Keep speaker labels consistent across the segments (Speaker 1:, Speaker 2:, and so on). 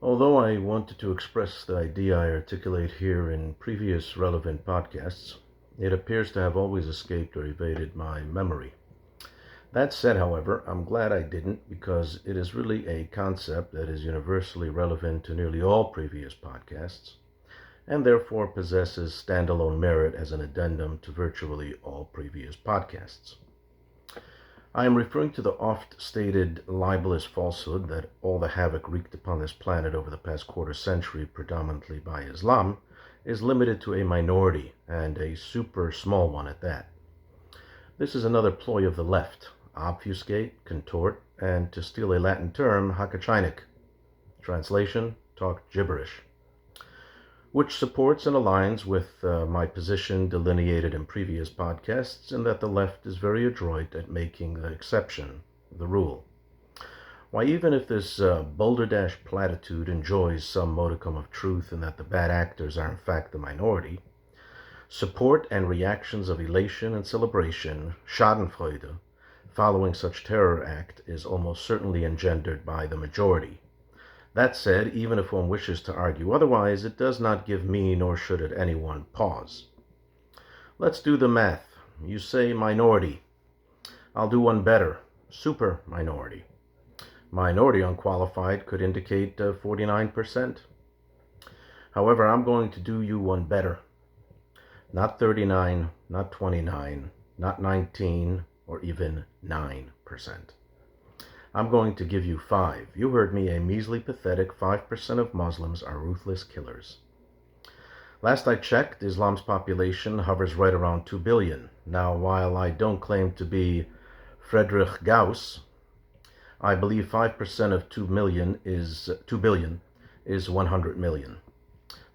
Speaker 1: Although I wanted to express the idea I articulate here in previous relevant podcasts, it appears to have always escaped or evaded my memory. That said, however, I'm glad I didn't because it is really a concept that is universally relevant to nearly all previous podcasts and therefore possesses standalone merit as an addendum to virtually all previous podcasts. I am referring to the oft stated libelous falsehood that all the havoc wreaked upon this planet over the past quarter century, predominantly by Islam, is limited to a minority, and a super small one at that. This is another ploy of the left: obfuscate, contort, and, to steal a Latin term, hakachinik. Translation: talk gibberish, which supports and aligns with my position delineated in previous podcasts in that the left is very adroit at making the exception the rule. Why, even if this boulder-dash platitude enjoys some modicum of truth in that the bad actors are in fact the minority, support and reactions of elation and celebration, schadenfreude, following such terror act is almost certainly engendered by the majority. That said, even if one wishes to argue otherwise, it does not give me, nor should it anyone, pause. Let's do the math. You say minority. I'll do one better: super minority. Minority unqualified could indicate 49%. However, I'm going to do you one better. Not 39, not 29, not 19, or even 9%. I'm going to give you 5. You heard me, a measly, pathetic 5% of Muslims are ruthless killers. Last I checked, Islam's population hovers right around 2 billion. Now, while I don't claim to be Friedrich Gauss, I believe 5% of 2 billion is 100 million.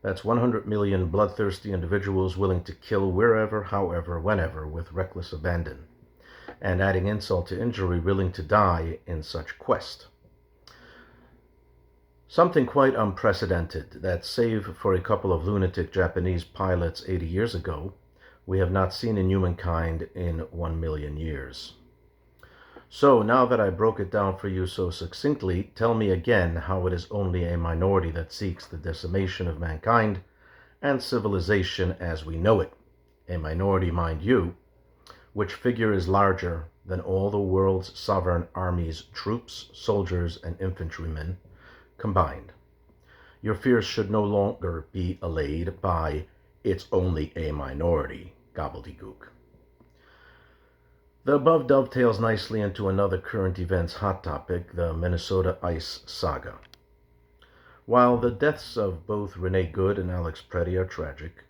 Speaker 1: That's 100 million bloodthirsty individuals willing to kill wherever, however, whenever, with reckless abandon, and adding insult to injury, willing to die in such quest. Something quite unprecedented that, save for a couple of lunatic Japanese pilots 80 years ago, we have not seen in humankind in 1 million years. So, now that I broke it down for you so succinctly, tell me again how it is only a minority that seeks the decimation of mankind and civilization as we know it. A minority, mind you, which figure is larger than all the world's sovereign armies, troops, soldiers, and infantrymen combined. Your fears should no longer be allayed by "it's only a minority" gobbledygook. The above dovetails nicely into another current events hot topic, the Minnesota ICE saga. While the deaths of both Renee Good and Alex Preddy are tragic,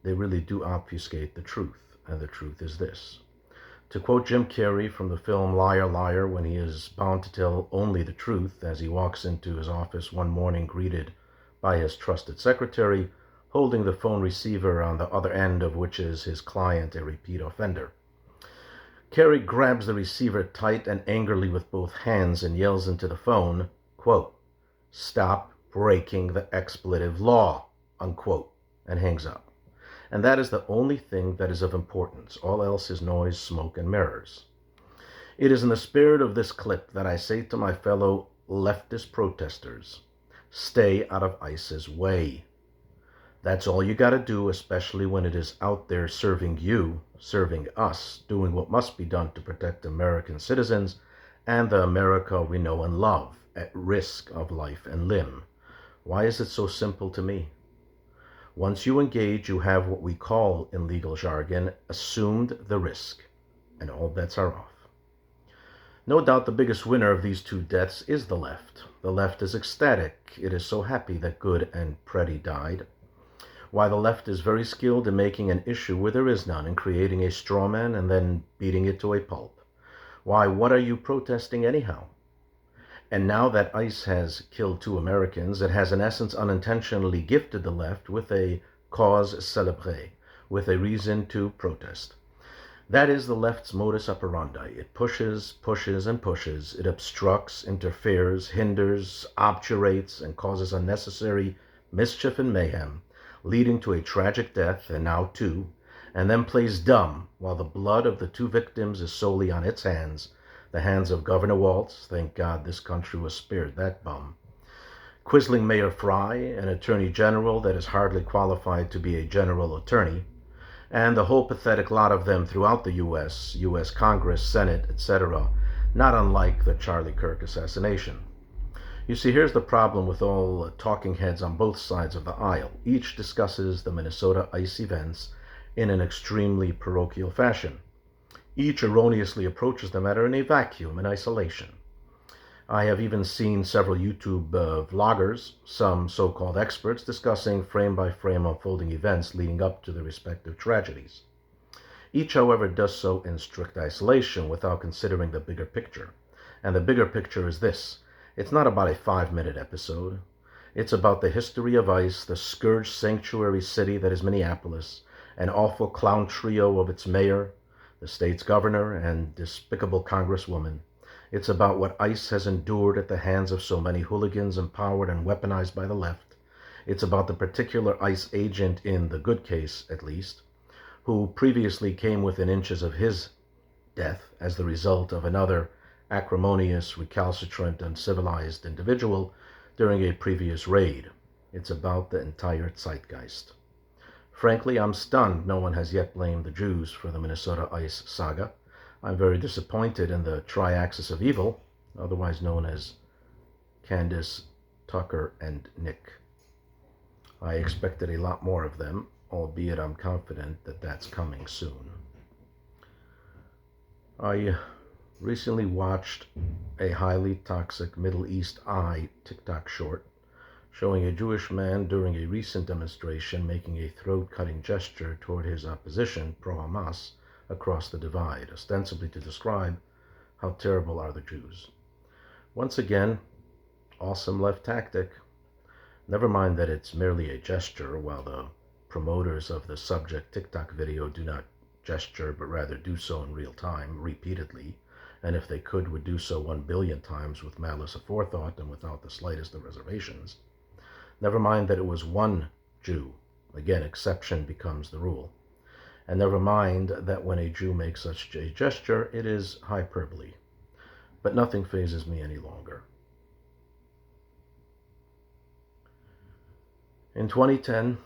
Speaker 1: they really do obfuscate the truth, and the truth is this. To quote Jim Carrey from the film Liar, Liar, when he is bound to tell only the truth as he walks into his office one morning greeted by his trusted secretary, holding the phone receiver on the other end of which is his client, a repeat offender. Carrey grabs the receiver tight and angrily with both hands and yells into the phone, quote, "Stop breaking the expletive law," unquote, and hangs up. And that is the only thing that is of importance. All else is noise, smoke, and mirrors. It is in the spirit of this clip that I say to my fellow leftist protesters, stay out of ICE's way. That's all you gotta do, especially when it is out there serving you, serving us, doing what must be done to protect American citizens and the America we know and love, at risk of life and limb. Why is it so simple to me? Once you engage, you have what we call, in legal jargon, assumed the risk, and all bets are off. No doubt the biggest winner of these two deaths is the left. The left is ecstatic. It is so happy that Good and Preddy died. Why, the left is very skilled in making an issue where there is none, and creating a straw man and then beating it to a pulp. Why, what are you protesting anyhow? And now that ICE has killed 2 Americans, it has in essence unintentionally gifted the left with a cause célèbre, with a reason to protest. That is the left's modus operandi. It pushes, pushes, and pushes. It obstructs, interferes, hinders, obturates, and causes unnecessary mischief and mayhem, leading to a tragic death, and now 2, and then plays dumb while the blood of the 2 victims is solely on its hands, the hands of Governor Walz. Thank God this country was spared that bum. Quisling Mayor Fry, an attorney general that is hardly qualified to be a general attorney, and the whole pathetic lot of them throughout the U.S. Congress, Senate, etc., not unlike the Charlie Kirk assassination. You see, here's the problem with all talking heads on both sides of the aisle. Each discusses the Minnesota ICE events in an extremely parochial fashion. Each erroneously approaches the matter in a vacuum, in isolation. I have even seen several YouTube vloggers, some so-called experts, discussing frame-by-frame unfolding events leading up to the respective tragedies. Each, however, does so in strict isolation without considering the bigger picture. And the bigger picture is this. It's not about a 5-minute episode. It's about the history of ICE, the scourge sanctuary city that is Minneapolis, an awful clown trio of its mayor, the state's governor, and despicable congresswoman. It's about what ICE has endured at the hands of so many hooligans empowered and weaponized by the left. It's about the particular ICE agent in the good case, at least, who previously came within inches of his death as the result of another acrimonious, recalcitrant, uncivilized individual during a previous raid. It's about the entire zeitgeist. Frankly, I'm stunned no one has yet blamed the Jews for the Minnesota ICE saga. I'm very disappointed in the triaxis of evil, otherwise known as Candace, Tucker, and Nick. I expected a lot more of them, albeit I'm confident that that's coming soon. I recently watched a highly toxic Middle East Eye TikTok short showing a Jewish man during a recent demonstration making a throat-cutting gesture toward his opposition, pro-Hamas, across the divide, ostensibly to describe how terrible are the Jews. Once again, awesome left tactic. Never mind that it's merely a gesture, while the promoters of the subject TikTok video do not gesture, but rather do so in real time, repeatedly, and if they could, would do so 1 billion times with malice aforethought and without the slightest of reservations. Never mind that it was one Jew. Again, exception becomes the rule. And never mind that when a Jew makes such a gesture, it is hyperbole. But nothing phases me any longer. In 2010,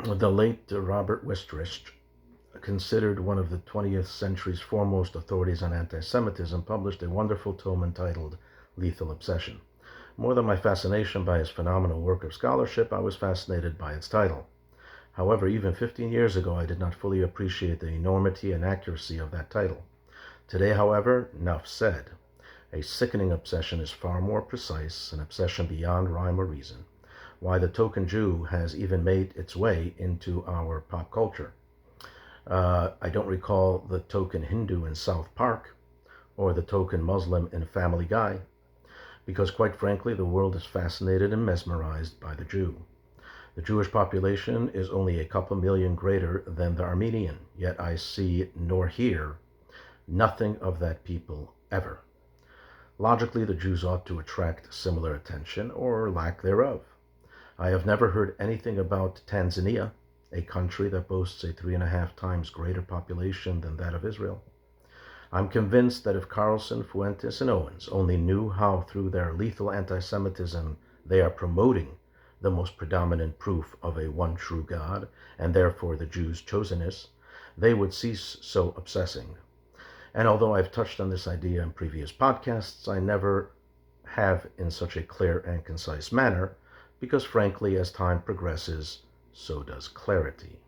Speaker 1: the late Robert Wistrich, considered one of the 20th century's foremost authorities on anti-Semitism, published a wonderful tome entitled Lethal Obsession. More than my fascination by his phenomenal work of scholarship, I was fascinated by its title. However, even 15 years ago, I did not fully appreciate the enormity and accuracy of that title. Today, however, enough said. A sickening obsession is far more precise, an obsession beyond rhyme or reason. Why the token Jew has even made its way into our pop culture. I don't recall the token Hindu in South Park, or the token Muslim in Family Guy, because quite frankly, the world is fascinated and mesmerized by the Jew. The Jewish population is only a couple million greater than the Armenian, yet I see nor hear nothing of that people ever. Logically, the Jews ought to attract similar attention, or lack thereof. I have never heard anything about Tanzania, a country that boasts a 3.5 times greater population than that of Israel. I'm convinced that if Carlson, Fuentes, and Owens only knew how through their lethal anti-Semitism they are promoting the most predominant proof of a one true God, and therefore the Jews' chosenness, they would cease so obsessing. And although I've touched on this idea in previous podcasts, I never have in such a clear and concise manner, because frankly, as time progresses, so does clarity.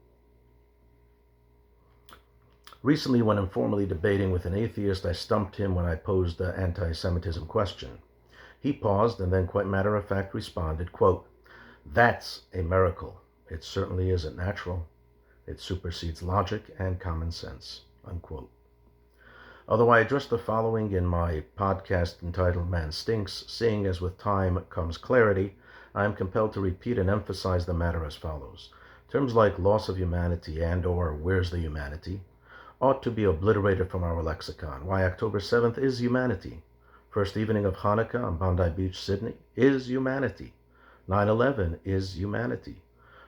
Speaker 1: Recently, when informally debating with an atheist, I stumped him when I posed the anti-Semitism question. He paused and then quite matter-of-fact responded, quote, "That's a miracle. It certainly isn't natural. It supersedes logic and common sense," unquote. Although I addressed the following in my podcast entitled Man Stinks, seeing as with time comes clarity, I am compelled to repeat and emphasize the matter as follows. Terms like loss of humanity and or where's the humanity ought to be obliterated from our lexicon. Why October 7th is humanity. First evening of Hanukkah on Bondi Beach, Sydney is humanity. 9/11 is humanity.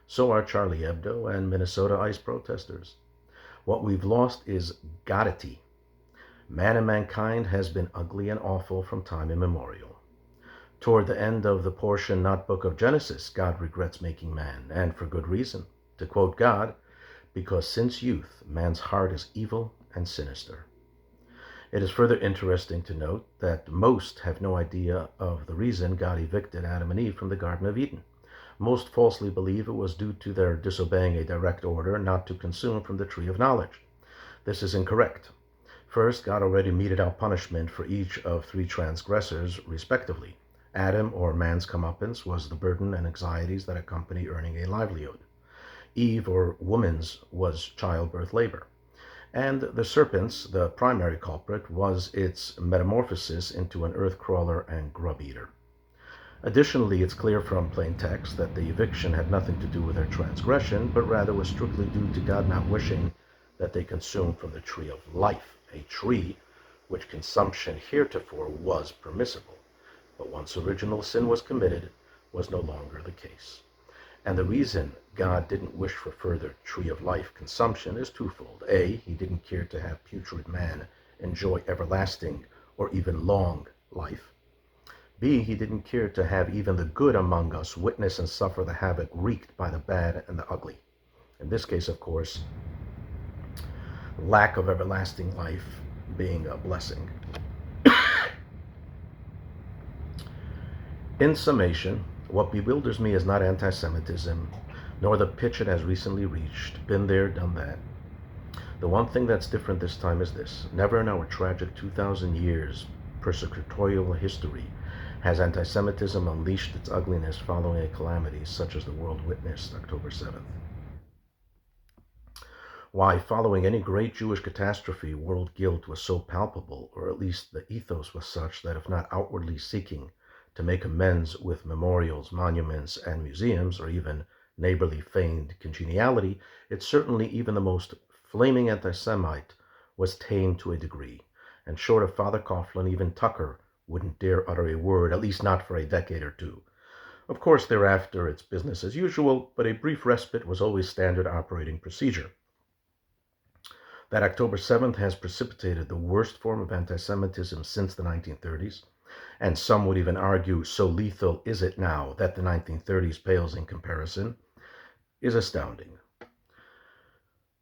Speaker 1: So are Charlie Hebdo and Minnesota ICE protesters. What we've lost is godity. Man and mankind has been ugly and awful from time immemorial. Toward the end of the portion, not book of Genesis, God regrets making man, and for good reason. To quote God, because since youth man's heart is evil and sinister. It is further interesting to note that most have no idea of the reason God evicted Adam and Eve from the Garden of Eden. Most falsely believe it was due to their disobeying a direct order not to consume from the tree of knowledge. This is incorrect. First, God already meted out punishment for each of three transgressors, respectively. Adam, or man's comeuppance, was the burden and anxieties that accompany earning a livelihood. Eve, or woman's, was childbirth labor. And the serpent's, the primary culprit, was its metamorphosis into an earth crawler and grub eater. Additionally, it's clear from plain text that the eviction had nothing to do with their transgression, but rather was strictly due to God not wishing that they consume from the tree of life, a tree which consumption heretofore was permissible, but once original sin was committed, was no longer the case. And the reason God didn't wish for further tree of life consumption is twofold. A, he didn't care to have putrid man enjoy everlasting or even long life. B, he didn't care to have even the good among us witness and suffer the havoc wreaked by the bad and the ugly. In this case, of course, lack of everlasting life being a blessing. In summation, what bewilders me is not anti-Semitism, nor the pitch it has recently reached. Been there, done that. The one thing that's different this time is this. Never in our tragic 2,000 years persecutorial history has anti-Semitism unleashed its ugliness following a calamity such as the world witnessed October 7th. Why, following any great Jewish catastrophe, world guilt was so palpable, or at least the ethos was such that if not outwardly seeking to make amends with memorials, monuments, and museums, or even neighborly feigned congeniality, it certainly even the most flaming anti-Semite was tame to a degree, and short of Father Coughlin, even Tucker wouldn't dare utter a word, at least not for a decade or two. Of course, thereafter, it's business as usual, but a brief respite was always standard operating procedure. That October 7th has precipitated the worst form of anti-Semitism since the 1930s, and some would even argue so lethal is it now that the 1930s pales in comparison, is astounding.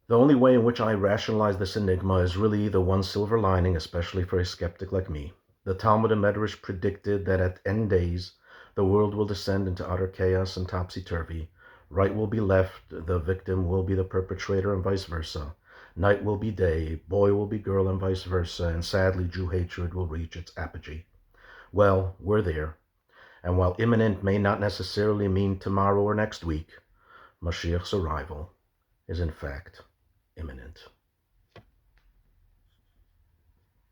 Speaker 1: The only way in which I rationalize this enigma is really the one silver lining, especially for a skeptic like me. The Talmud and Medrash predicted that at end days, the world will descend into utter chaos and topsy-turvy. Right will be left, the victim will be the perpetrator, and vice versa. Night will be day, boy will be girl, and vice versa, and sadly Jew hatred will reach its apogee. Well, we're there, and while imminent may not necessarily mean tomorrow or next week, Mashiach's arrival is in fact imminent.